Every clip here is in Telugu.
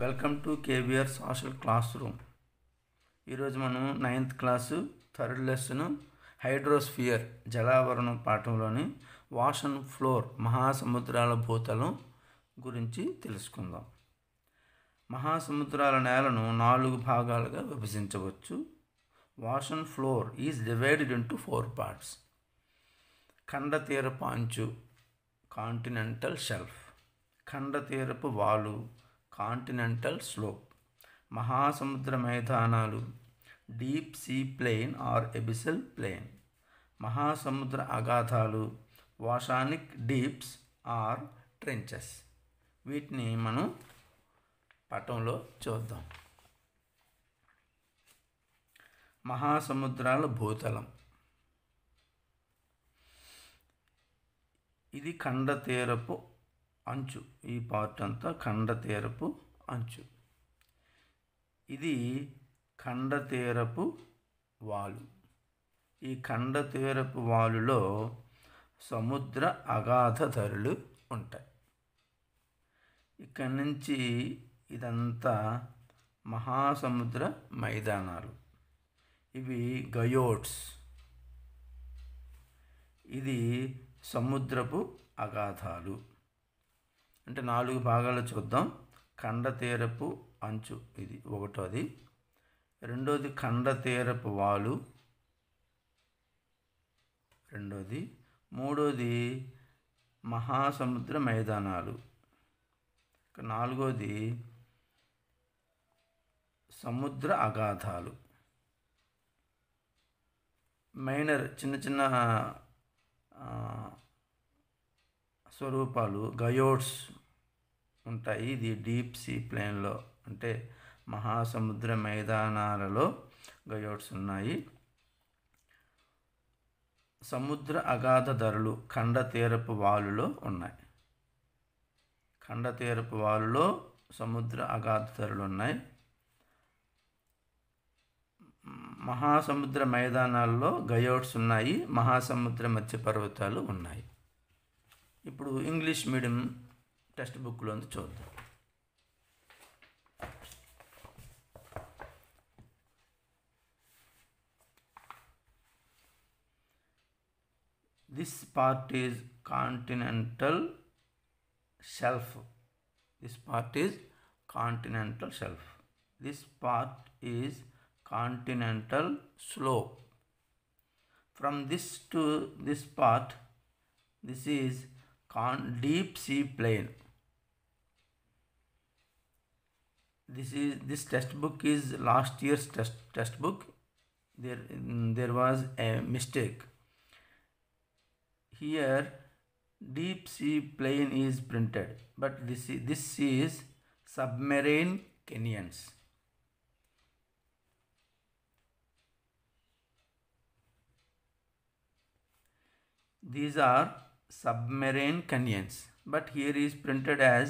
Welcome to KVR social classroom. ఈరోజు మనం 9th class third lesson hydrosphere జలావరణం పాఠంలోని ఓషన్ ఫ్లోర్ మహాసముద్రాల భూతలం గురించి తెలుసుకుందాం. మహాసముద్రాల నేలను 4 భాగాలుగా విభజించవచ్చు. Ocean floor is divided into 4 parts. ఖండతీరపు అంచు కాంటినెంటల్ షెల్ఫ్, ఖండతీరపు వాలు కాంటినెంటల్ స్లోప్, మహాసముద్ర మైదానాలు deep sea plain or abyssal plain, మహాసముద్ర అగాధాలు ఓషానిక్ డీప్స్ ఆర్ ట్రెంచెస్. వీటిని మనం పటంలో చూద్దాం. మహాసముద్రాల భూతలం ఇది ఖండతీరపు అంచు. ఈ పార్ట్ అంతా ఖండతీరపు అంచు. ఇది ఖండతీరపు వాలు. ఈ ఖండతీరపు వాలులో సముద్ర అగాధ ధరలు ఉంటాయి. ఇక్కడి నుంచి ఇదంతా మహాసముద్ర మైదానాలు. ఇవి గయోట్స్. ఇది సముద్రపు అగాధాలు. అంటే 4 భాగాలు చూద్దాం. ఖండతీరపు అంచు ఇది ఒకటోది, రెండోది ఖండతీరపు వాలు, రెండోది, మూడోది మహాసముద్ర మైదానాలు, నాలుగోది సముద్ర అగాధాలు. మైనర్ చిన్న చిన్న స్వరూపాలు గయోట్స్ ఉంటాయి. ఇది డీప్ సీ ప్లేన్లో అంటే మహాసముద్ర మైదానాలలో గయోట్స్ ఉన్నాయి. సముద్ర అగాధ ధరలు ఖండతీరపు వాలులో ఉన్నాయి. ఖండతీరపు వాలులో సముద్ర అగాధ ధరలు ఉన్నాయి. మహాసముద్ర మైదానాల్లో గయోట్స్ ఉన్నాయి. మహాసముద్ర మధ్య పర్వతాలు ఉన్నాయి. ఇప్పుడు ఇంగ్లీష్ మీడియం టెక్స్ట్ బుక్లో చూద్దాం. This part is continental shelf. This part is continental shelf. This part is continental slope. From this to this part, this is deep sea plain. This textbook is last year's textbook. There was a mistake. Here deep sea plain is printed, but this is submarine canyons. These are submarine canyons, but here is printed as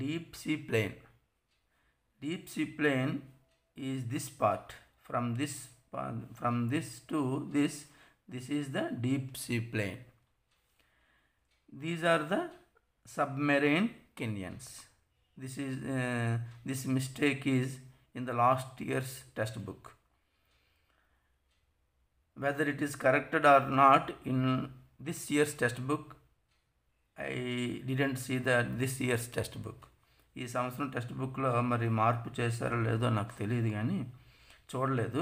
deep sea plain. Deep sea plain is this part. From this to this is the deep sea plain. These are the submarine canyons. This mistake is in the last year's textbook. Whether it is corrected or not in this year's textbook, I didn't see this year's textbook. ఈ సంవత్సరం టెక్స్ట్ బుక్లో మరి మార్పు చేశారో లేదో నాకు తెలియదు, కానీ చూడలేదు.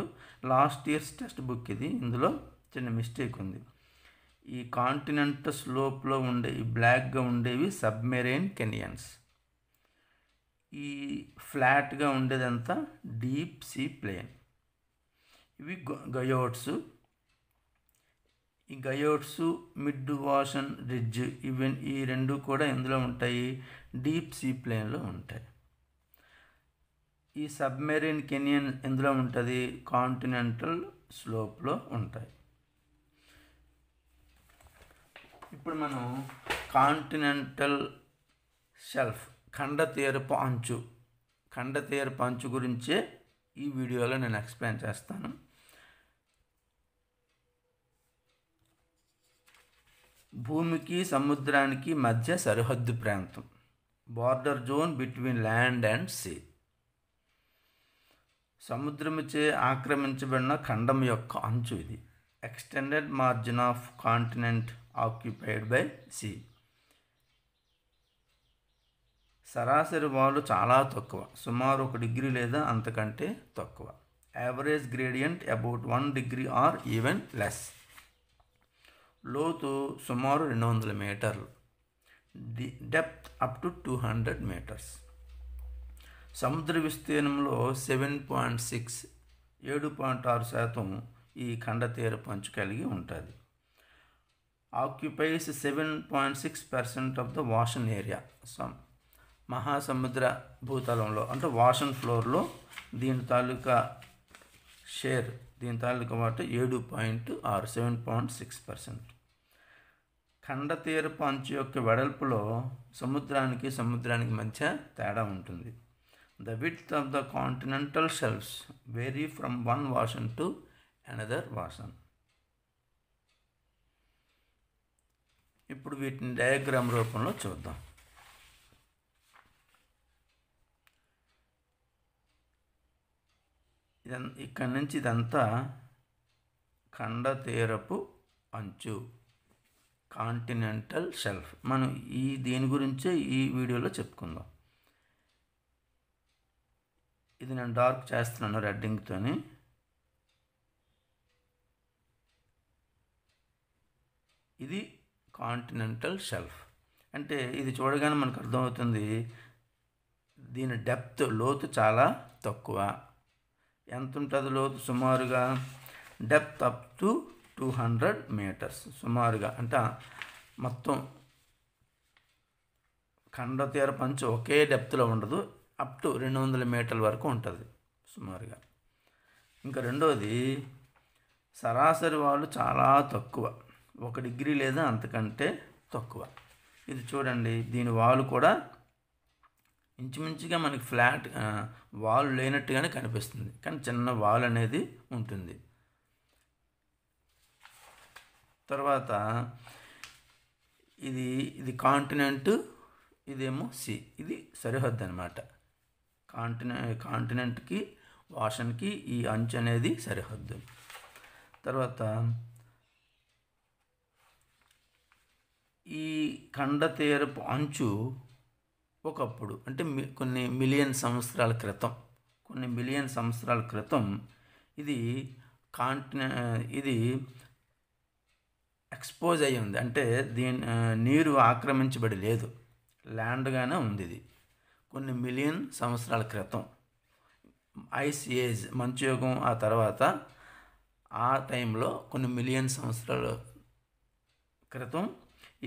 లాస్ట్ ఇయర్స్ టెక్స్ట్ బుక్ ఇది. ఇందులో చిన్న మిస్టేక్ ఉంది. ఈ కాంటినెంట్ స్లోప్లో ఉండే ఈ బ్లాక్గా ఉండేవి సబ్మెరైన్ కెనియన్స్. ఈ ఫ్లాట్గా ఉండేదంతా డీప్ సీ ప్లేన్. ఇవి గయోట్స్. ఈ గయోట్స్ మిడ్ ఓషన్ రిడ్జ్ ఈ రెండు కూడా ఎందులో ఉంటాయి? డీప్ సీ ప్లేన్లో ఉంటాయి. ఈ సబ్మెరైన్ కెనియన్ ఎందులో ఉంటుంది? కాంటినెంటల్ స్లోప్లో ఉంటాయి. ఇప్పుడు మనం కాంటినెంటల్ షెల్ఫ్ ఖండతీరపు అంచు గురించే ఈ వీడియోలో నేను ఎక్స్ప్లెయిన్ చేస్తాను. భూమికి సముద్రానికి మధ్య సరిహద్దు ప్రాంతం. Border zone between land and sea. సముద్రముచే ఆక్రమించబడిన ఖండం యొక్క అంచు ఇది. Extended margin of continent occupied by sea. సరాసరి వాలు చాలా తక్కువ, సుమారు 1 డిగ్రీ లేదా అంతకంటే తక్కువ. Average gradient about 1 degree or even less. లోతు సుమారు 200 మీటర్లు. Depth up to 200 metres. సముద్ర విస్తీర్ణంలో 7.6% ఈ ఖండ తీరపు అంచు కలిగి ఉంటుంది. Occupies 7.6% of the ocean area. మహాసముద్ర భూతలంలో అంటే ఓషన్ ఫ్లోర్లో దీని తాలూకా షేర్, దీని తాలూకా వాటి 7.6% ఖండ తీరపు అంచు యొక్క వెడల్పులో సముద్రానికి మధ్య తేడా ఉంటుంది. The width of the continental shelves vary from one ocean to another ocean. ఇప్పుడు వీటిని డయాగ్రామ్ రూపంలో చూద్దాం. ఇక్కడి నుంచి ఇదంతా ఖండ తీరపు అంచు, కాంటినెంటల్ షెల్ఫ్. మనం దీని గురించే ఈ వీడియోలో చెప్పుకుందాం. ఇది నేను డార్క్ చేస్తున్నాను రెడ్డింగ్తోని. ఇది కాంటినెంటల్ షెల్ఫ్. అంటే ఇది చూడగానే మనకు అర్థమవుతుంది దీని డెప్త్, లోతు చాలా తక్కువ. ఎంత ఉంటుంది లోతు? సుమారుగా డెప్త్ అప్ టు 200 మీటర్స్. సుమారుగా అంటే మొత్తం ఖండ తీరపు అంచు ఒకే డెప్త్లో ఉండదు, అప్ టు 200 మీటర్ల వరకు ఉంటుంది సుమారుగా. ఇంకా రెండోది, సరాసరి వాలు చాలా తక్కువ, 1 డిగ్రీ లేదా అంతకంటే తక్కువ. ఇది చూడండి, దీని వాలు కూడా ఇంచుమించుగా మనకి ఫ్లాట్ వాల్ లేనట్టుగానే కనిపిస్తుంది, కానీ చిన్న వాల్ అనేది ఉంటుంది. తర్వాత ఇది కాంటినెంట్, ఇదేమో సీ. ఇది సరిహద్దు అనమాట. కాంటినెంట్కి ఓషన్కి ఈ అంచు అనేది సరిహద్దు. తర్వాత ఈ ఖండ తీరపు అంచు ఒకప్పుడు అంటే కొన్ని మిలియన్ సంవత్సరాల క్రితం ఇది ఇది ఎక్స్పోజ్ అయ్యి ఉంది. అంటే నీరు ఆక్రమించబడి లేదు, ల్యాండ్గానే ఉంది. ఇది కొన్ని మిలియన్ సంవత్సరాల క్రితం ఐస్ ఏజ్, మంచు యుగం, ఆ తర్వాత ఆ టైంలో కొన్ని మిలియన్ సంవత్సరాల క్రితం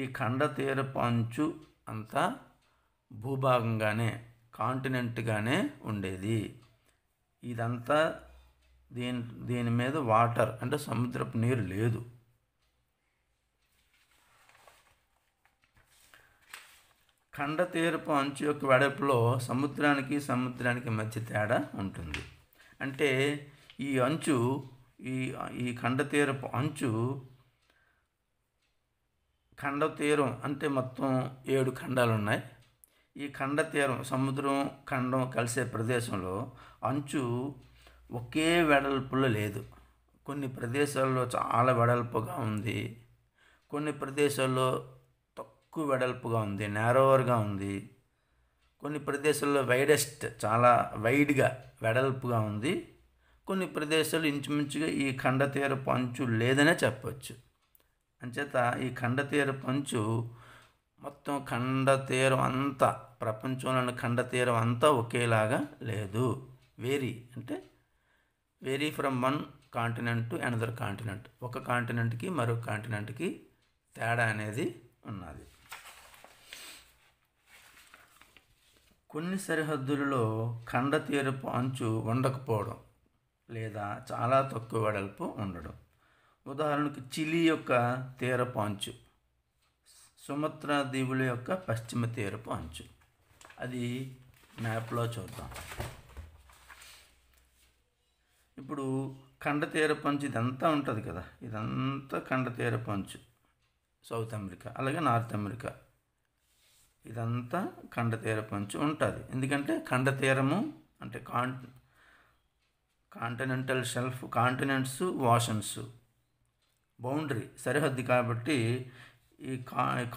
ఈ ఖండ తీరపు అంచు అంతా భూభాగంగానే, కాంటినెంట్గానే ఉండేది. ఇదంతా దీని మీద వాటర్ అంటే సముద్రపు నీరు లేదు. ఖండ తీరపు అంచు యొక్క వెడల్పులో సముద్రానికి మధ్య తేడా ఉంటుంది. అంటే ఈ అంచు ఈ ఖండ తీరపు అంచు, ఖండ తీరం అంటే మొత్తం 7 ఖండాలు ఉన్నాయి. ఈ ఖండ తీరం సముద్రం ఖండం కలిసే ప్రదేశంలో అంచు ఒకే వెడల్పులో లేదు. కొన్ని ప్రదేశాల్లో చాలా వెడల్పుగా ఉంది, కొన్ని ప్రదేశాల్లో తక్కువ వెడల్పుగా ఉంది, నేరోవర్గా ఉంది. కొన్ని ప్రదేశాల్లో వైడెస్ట్, చాలా వైడ్గా వెడల్పుగా ఉంది. కొన్ని ప్రదేశాలు ఇంచుమించుగా ఈ ఖండ తీరపు అంచు లేదనే చెప్పవచ్చు. అంచేత ఈ ఖండ తీరపు అంచు మొత్తం ఖండ తీరం అంతా, ప్రపంచంలోని ఖండ తీరం అంతా ఒకేలాగా లేదు. Vary from one continent to another continent. ఒక కాంటినెంట్కి మరొక కాంటినెంట్కి తేడా అనేది ఉన్నది. కొన్ని సరిహద్దులలో ఖండ తీరపు అంచు ఉండకపోవడం లేదా చాలా తక్కువ వెడల్పు ఉండడం. ఉదాహరణకు చిలీ యొక్క తీరపు అంచు, సుమత్రా దీవుల యొక్క పశ్చిమ తీరపు అంచు. అది మ్యాప్లో చూద్దాం. ఇప్పుడు ఖండ తీరపు అంచు ఇదంతా ఉంటుంది కదా, ఇదంతా ఖండ తీరపు అంచు. సౌత్ అమెరికా, అలాగే నార్త్ అమెరికా ఇదంతా ఖండతీర పంచు ఉంటుంది. ఎందుకంటే ఖండతీరము అంటే continental shelf, continents, oceans boundary సరిహద్దు కాబట్టి ఈ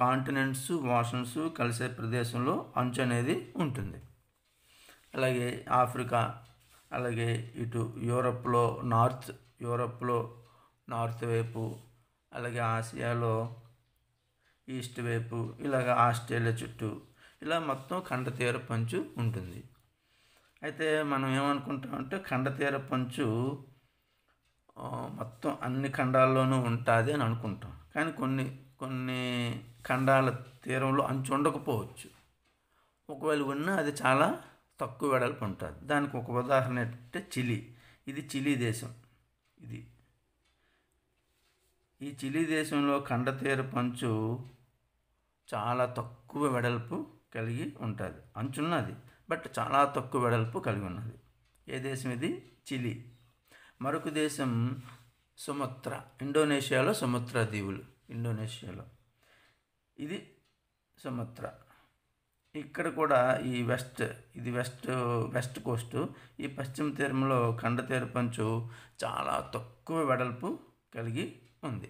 కాంటినెంట్స్, ఓషన్స్ కలిసే ప్రదేశంలో అంచు అనేది ఉంటుంది. అలాగే ఆఫ్రికా, అలాగే ఇటు యూరప్లో నార్త్ వైపు, అలాగే ఆసియాలో ఈస్ట్ వైపు, ఇలాగ ఆస్ట్రేలియా చుట్టూ ఇలా మొత్తం ఖండతీర పంచు ఉంటుంది. అయితే మనం ఏమనుకుంటామంటే ఖండతీర పంచు మొత్తం అన్ని ఖండాల్లోనూ ఉంటుంది అని అనుకుంటాం. కానీ కొన్ని ఖండాల తీరంలో అంచు ఉండకపోవచ్చు. ఒకవేళ ఉన్నా అది చాలా తక్కువ వెడల్పు ఉంటుంది. దానికి ఒక ఉదాహరణ ఏంటంటే చిలీ. ఇది చిలీ దేశం. ఈ చిలీ దేశంలో ఖండతీర పంచు చాలా తక్కువ వెడల్పు కలిగి ఉంటుంది. అంచున్నది, బట్ చాలా తక్కువ వెడల్పు కలిగి ఉన్నది. ఏ దేశం ఇది? చిలీ. మరొక దేశం సుమత్రా, ఇండోనేషియాలో సుమత్రా దీవులు, ఇండోనేషియాలో ఇది సుమత్రా. ఇక్కడ కూడా ఈ వెస్ట్ కోస్ట్, ఈ పశ్చిమ తీరంలో ఖండతీర పంచు చాలా తక్కువ వెడల్పు కలిగి ఉంది.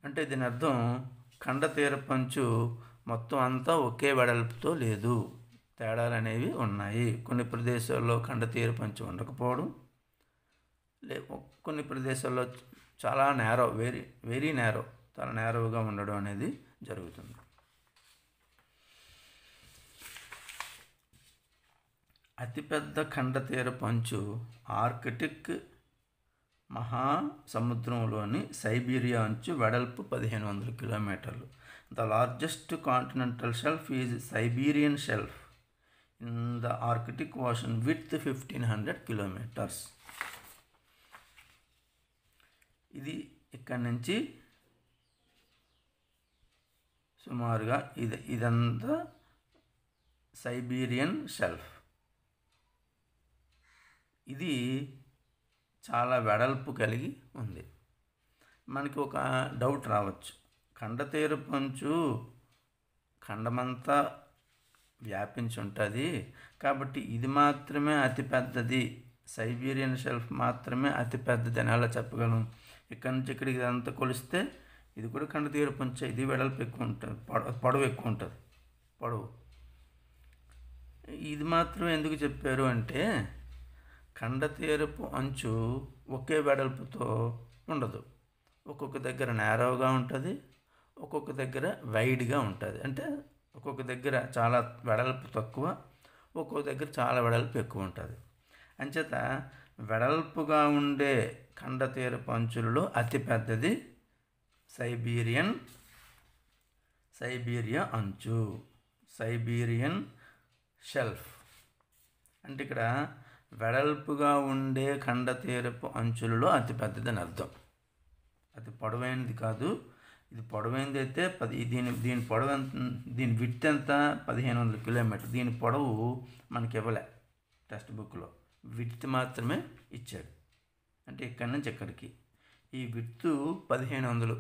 అంటే దీని అర్థం ఖండతీర పంచు మొత్తం అంతా ఒకే వెడల్పుతో లేదు, తేడాలు అనేవి ఉన్నాయి. కొన్ని ప్రదేశాల్లో ఖండతీర పంచు ఉండకపోవడం, కొన్ని ప్రదేశాల్లో చాలా నేరో, వెరీ నేరో, చాలా నేరోగా ఉండడం అనేది జరుగుతుంది. అతిపెద్ద ఖండతీర పంచు ఆర్కిటిక్ మహాసముద్రంలోని సైబీరియా అంచు వెడల్పు 1500 కిలోమీటర్లు. The largest continental shelf is Siberian shelf in the Arctic ocean with 1500 kilometres. ఇది ఇక్కడి నుంచి సుమారుగా ఇదంతా సైబీరియన్ షెల్ఫ్. ఇది చాలా వెడల్పు కలిగి ఉంది. మనకి ఒక డౌట్ రావచ్చు, ఖండతీర పంచు ఖండమంతా వ్యాపించి ఉంటుంది కాబట్టి ఇది మాత్రమే అతిపెద్దది, సైబీరియన్ షెల్ఫ్ మాత్రమే అతిపెద్దది అని ఎలా చెప్పగలం? ఇక్కడి నుంచి ఇక్కడికి ఇదంతా కొలిస్తే ఇది కూడా ఖండతీర పంచు, ఇది వెడల్పు ఎక్కువ ఉంటుంది, పొడవు ఎక్కువ ఉంటుంది. ఇది మాత్రం ఎందుకు చెప్పారు అంటే ఖండతీరపు అంచు ఒకే వెడల్పుతో ఉండదు. ఒక్కొక్క దగ్గర నేరోగా ఉంటుంది, ఒక్కొక్క దగ్గర వైడ్గా ఉంటుంది. అంటే ఒక్కొక్క దగ్గర చాలా వెడల్పు తక్కువ, ఒక్కొక్క దగ్గర చాలా వెడల్పు ఎక్కువ ఉంటుంది. అంచేత వెడల్పుగా ఉండే ఖండతీరపు అంచులలో అతిపెద్దది సైబీరియా అంచు, సైబీరియన్ షెల్ఫ్. అంటే ఇక్కడ వెడల్పుగా ఉండే ఖండతీరపు అంచులలో అతిపెద్దదని అర్థం. అది పొడవైనది కాదు. ఇది పొడవైనది అయితే దీని పొడవు దీని విడ్త్ ఎంత? 1500 కిలోమీటర్. దీని పొడవు మనకి ఇవ్వలే టెక్స్ట్ బుక్లో, విడ్త్ మాత్రమే ఇచ్చాడు. అంటే ఇక్కడి నుంచి ఇక్కడికి ఈ విడ్త్ 1500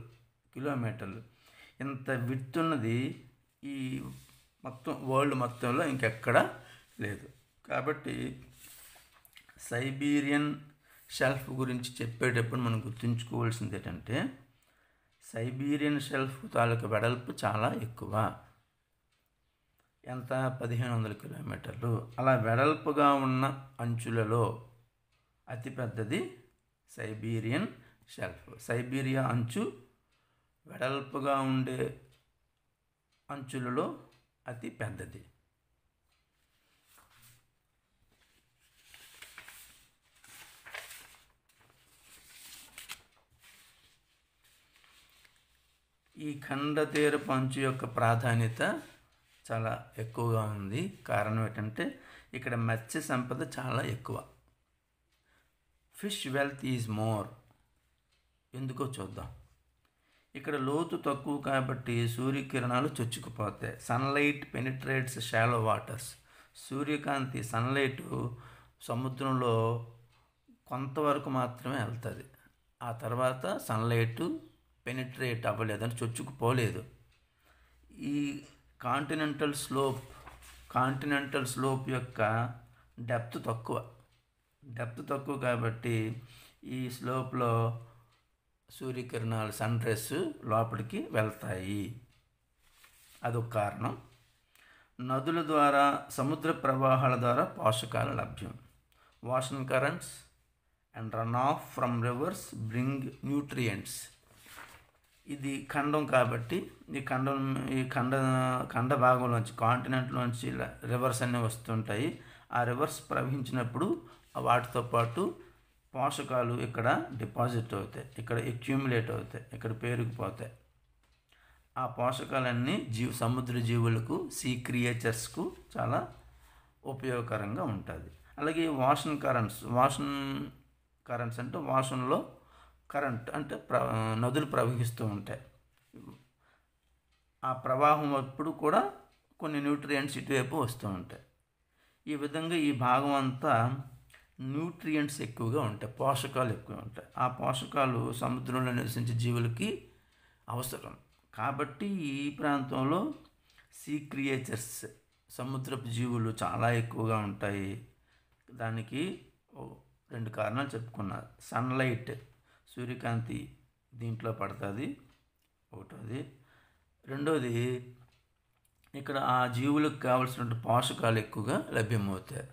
కిలోమీటర్లు. ఇంత విడ్త్ ఉన్నది ఈ మొత్తం వరల్డ్ మొత్తంలో ఇంకెక్కడా లేదు. కాబట్టి సైబీరియన్ షెల్ఫ్ గురించి చెప్పేటప్పుడు మనం గుర్తుంచుకోవాల్సింది ఏంటంటే సైబీరియన్ షెల్ఫ్ తాలూకు వెడల్పు చాలా ఎక్కువ. ఎంత? 1500 కిలోమీటర్లు. అలా వెడల్పుగా ఉన్న అంచులలో అతిపెద్దది సైబీరియన్ షెల్ఫ్. సైబీరియా అంచు వెడల్పుగా ఉండే అంచులలో అతి పెద్దది. ఈ ఖండతీరపు అంచు యొక్క ప్రాధాన్యత చాలా ఎక్కువగా ఉంది. కారణం ఏంటంటే ఇక్కడ మత్స్య సంపద చాలా ఎక్కువ. Fish wealth is more. ఎందుకో చూద్దాం. ఇక్కడ లోతు తక్కువ కాబట్టి సూర్యకిరణాలు చొచ్చుకుపోతాయి. Sunlight penetrates shallow waters. సూర్యకాంతి సన్లైట్ సముద్రంలో కొంతవరకు మాత్రమే వెళ్తుంది. ఆ తర్వాత సన్లైట్ పెనిట్రేట్ అవ్వలేదు, అంటే చొచ్చుకుపోలేదు. ఈ కాంటినెంటల్ స్లోప్ యొక్క డెప్త్ తక్కువ కాబట్టి ఈ స్లోప్లో సూర్యకిరణాలు సన్ రైస్ లోపలికి వెళ్తాయి. అదొక కారణం. నదుల ద్వారా, సముద్ర ప్రవాహాల ద్వారా పోషకాలు లభ్యం. Ocean currents and run of from reverse bring nutrients. ఇది ఖండం కాబట్టి ఈ ఖండ భాగంలోంచి, కాంటినెంట్లోంచి రివర్స్ అన్నీ వస్తుంటాయి. ఆ రివర్స్ ప్రవహించినప్పుడు వాటితో పాటు పోషకాలు ఇక్కడ డిపాజిట్ అవుతాయి, ఇక్కడ అక్యూములేట్ అవుతాయి, ఇక్కడ పేరుకుపోతాయి. ఆ పోషకాలన్నీ సముద్ర జీవులకు, సీ క్రియేచర్స్కు చాలా ఉపయోగకరంగా ఉంటుంది. అలాగే ఓషన్ కరెంట్స్ అంటే ఓషన్లో కరెంట్ అంటే నదులు ప్రవహిస్తూ ఉంటాయి. ఆ ప్రవాహం అప్పుడు కూడా కొన్ని న్యూట్రియంట్స్ ఇటువైపు వస్తూ ఉంటాయి. ఈ విధంగా ఈ భాగం అంతా న్యూట్రియంట్స్ ఎక్కువగా ఉంటాయి, పోషకాలు ఎక్కువ ఉంటాయి. ఆ పోషకాలు సముద్రంలో నివసించే జీవులకి అవసరం కాబట్టి ఈ ప్రాంతంలో సీ క్రియేచర్స్, సముద్రపు జీవులు చాలా ఎక్కువగా ఉంటాయి. దానికి 2 కారణాలు చెప్పుకున్నారు. సన్లైట్, సూర్యకాంతి దీంట్లో పడుతుంది, ఒకటోది. రెండోది, ఇక్కడ ఆ జీవులకు కావలసిన పోషకాలు ఎక్కువగా లభ్యమవుతాయి.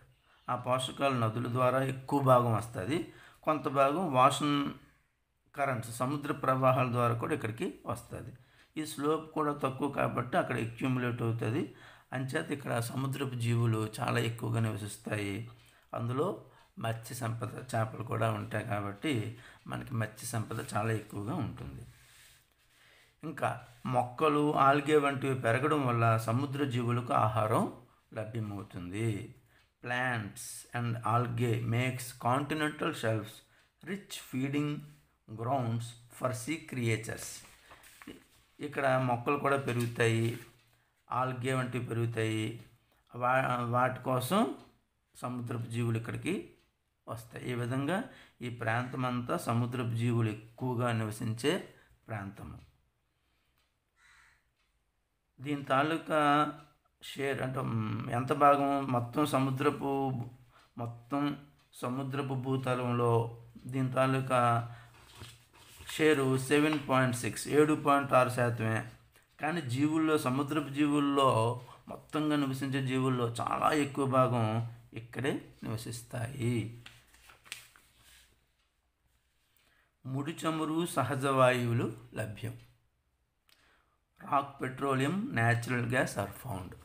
ఆ పోషకాలు నదుల ద్వారా ఎక్కువ భాగం వస్తుంది, కొంత భాగం ఓషన్ కరెంట్స్, సముద్ర ప్రవాహాల ద్వారా కూడా ఇక్కడికి వస్తుంది. ఈ స్లోప్ కూడా తక్కువ కాబట్టి అక్కడ అక్యూములేట్ అవుతుంది. అంచేత ఇక్కడ సముద్రపు జీవులు చాలా ఎక్కువగా నివసిస్తాయి. అందులో మత్స్య సంపద, చేపలు కూడా ఉంటాయి కాబట్టి మనకి మత్స్య సంపద చాలా ఎక్కువగా ఉంటుంది. ఇంకా మొక్కలు, ఆల్గే వంటివి పెరగడం వల్ల సముద్ర జీవులకు ఆహారం లభ్యమవుతుంది. Plants and algae makes continental shelves rich feeding grounds for sea creatures. ఇక్కడ మొక్కలు కూడా పెరుగుతాయి, ఆల్గే వంటివి పెరుగుతాయి. వాటి కోసం సముద్రపు జీవులు ఇక్కడికి వస్తాయి. ఈ విధంగా ఈ ప్రాంతం అంతా సముద్రపు జీవులు ఎక్కువగా నివసించే ప్రాంతము. దీని తాలూకా షేర్ అంటే ఎంత భాగం మొత్తం సముద్రపు భూతలంలో దీని తాలూకా షేరు 7.6, 7.6%. కానీ సముద్రపు జీవుల్లో, మొత్తంగా నివసించే జీవుల్లో చాలా ఎక్కువ భాగం ఇక్కడే నివసిస్తాయి. ముడి చమురు, సహజ వాయువులు లభ్యం. Rock, petroleum, natural gas are found.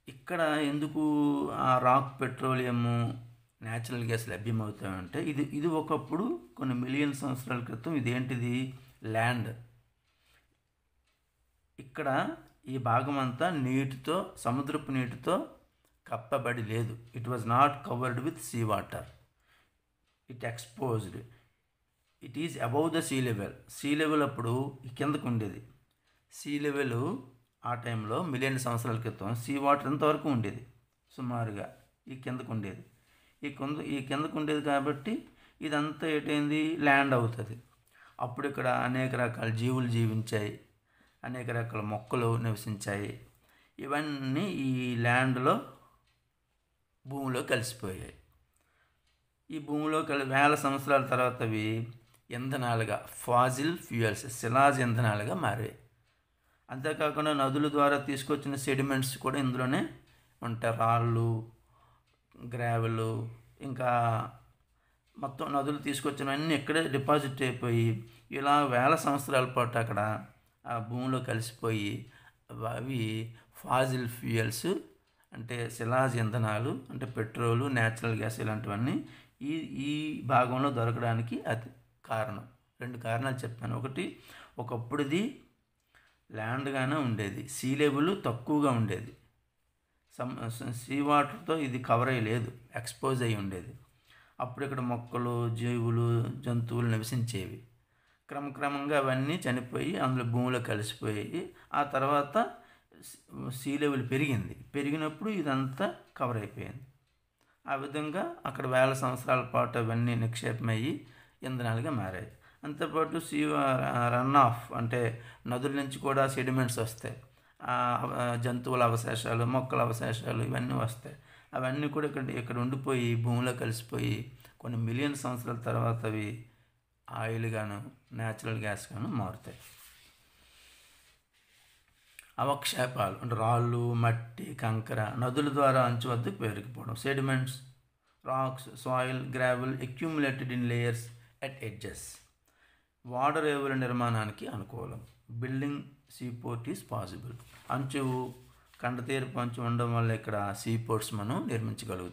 ఇక్కడ ఎందుకు ఆ రాక్, పెట్రోలియము, న్యాచురల్ గ్యాస్ లభ్యమవుతాయంటే ఇది ఒకప్పుడు కొన్ని మిలియన్ సంవత్సరాల క్రితం ఇదేంటిది ల్యాండ్. ఇక్కడ ఈ భాగం అంతా నీటితో, సముద్రపు నీటితో కప్పబడి లేదు. It was not covered with sea water, it exposed. It is above the sea level. Sea level అప్పుడు కిందకు ఉండేది. సీ లెవెల్ ఆ టైంలో మిలియన్ సంవత్సరాల క్రితం సీ వాటర్ ఎంతవరకు ఉండేది, సుమారుగా ఈ కిందకు ఉండేది. ఈ కిందకు ఉండేది కాబట్టి ఇదంతా ఏటైంది, ల్యాండ్ అవుతుంది. అప్పుడు ఇక్కడ అనేక రకాల జీవులు జీవించాయి, అనేక రకాల మొక్కలు నివసించాయి. ఇవన్నీ ఈ ల్యాండ్లో, భూమిలో కలిసిపోయాయి. ఈ భూమిలో వేల సంవత్సరాల తర్వాత అవి ఇంధనాలుగా, ఫాజిల్ ఫ్యూయల్స్, శిలాజ ఇంధనాలుగా మారాయి. అంతేకాకుండా నదుల ద్వారా తీసుకొచ్చిన సెడిమెంట్స్ కూడా ఇందులోనే ఉంటాయి. రాళ్ళు, గ్రావెలు, ఇంకా మొత్తం నదులు తీసుకొచ్చినవన్నీ ఇక్కడే డిపాజిట్ అయిపోయి ఇలా వేల సంవత్సరాల పాటు అక్కడ ఆ భూమిలో కలిసిపోయి అవి ఫాజిల్ ఫ్యూయల్స్ అంటే శిలాజ ఇంధనాలు, అంటే పెట్రోలు, న్యాచురల్ గ్యాస్ ఇలాంటివన్నీ ఈ భాగంలో దొరకడానికి అది కారణం. 2 కారణాలు చెప్పాను. ఒకటి, ఒకప్పుడు ఇది ల్యాండ్గానే ఉండేది, సీ లెవెల్ తక్కువగా ఉండేది, సీ వాటర్తో ఇది కవర్ అయ్యలేదు, ఎక్స్పోజ్ అయ్యి ఉండేది. అప్పుడు ఇక్కడ మొక్కలు, జీవులు, జంతువులు నివసించేవి. క్రమక్రమంగా అవన్నీ చనిపోయి అందులో భూమిలో కలిసిపోయి ఆ తర్వాత సీ లెవెల్ పెరిగినప్పుడు ఇదంతా కవర్ అయిపోయింది. ఆ విధంగా అక్కడ వేల సంవత్సరాల పాటు అవన్నీ నిక్షేపమయ్యి ఇంధనాలుగా మారాయి. అంతేపాటు రన్ ఆఫ్ అంటే నదుల నుంచి కూడా సెడిమెంట్స్ వస్తాయి. జంతువుల అవశేషాలు, మొక్కల అవశేషాలు ఇవన్నీ వస్తాయి. అవన్నీ కూడా ఇక్కడ ఉండిపోయి భూమిలో కలిసిపోయి కొన్ని మిలియన్ సంవత్సరాల తర్వాత అవి ఆయిల్ గాను న్యాచురల్ గ్యాస్ గాను మారుతాయి. అవక్షేపాలు అంటే రాళ్ళు, మట్టి, కంకర నదుల ద్వారా అంచు వద్దకు పేరుకుపోవడం. Sediments, rocks, soil, gravel accumulated in layers at edges. ఓడరేవుల నిర్మాణానికి అనుకూలం. Building seaport is possible. కండతీరపు అంచు ఉండడం వల్ల ఇక్కడ సీపోర్ట్స్ మనం నిర్మించగలుగుతాం.